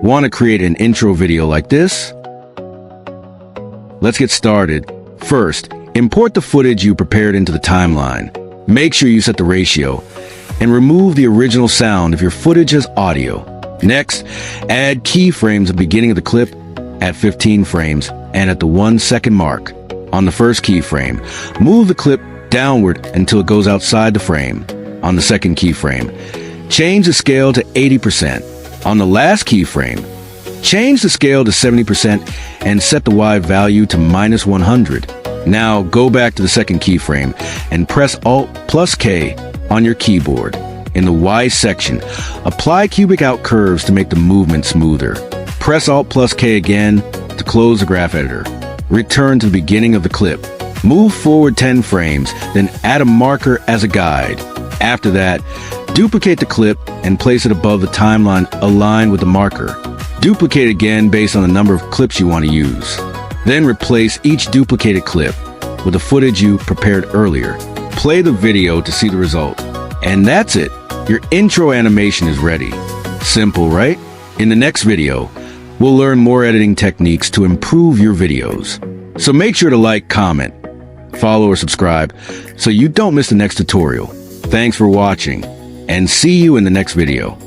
Want to create an intro video like this? Let's get started. First, import the footage you prepared into the timeline. Make sure you set the ratio, and remove the original sound if your footage has audio. Next, add keyframes at the beginning of the clip at 15 frames and at the 1 second mark. On the first keyframe, move the clip downward until it goes outside the frame. On the second keyframe, change the scale to 80%. On the last keyframe, change the scale to 70% and set the Y value to -100. Now go back to the second keyframe and press Alt+K on your keyboard. In the Y section, apply cubic out curves to make the movement smoother. Press Alt+K again to close the graph editor. Return to the beginning of the clip. Move forward 10 frames, then add a marker as a guide. After that, duplicate the clip and place it above the timeline aligned with the marker. Duplicate again based on the number of clips you want to use. Then replace each duplicated clip with the footage you prepared earlier. Play the video to see the result. And that's it. Your intro animation is ready. Simple, right? In the next video, we'll learn more editing techniques to improve your videos. So make sure to like, comment, follow, or subscribe so you don't miss the next tutorial. Thanks for watching, and see you in the next video.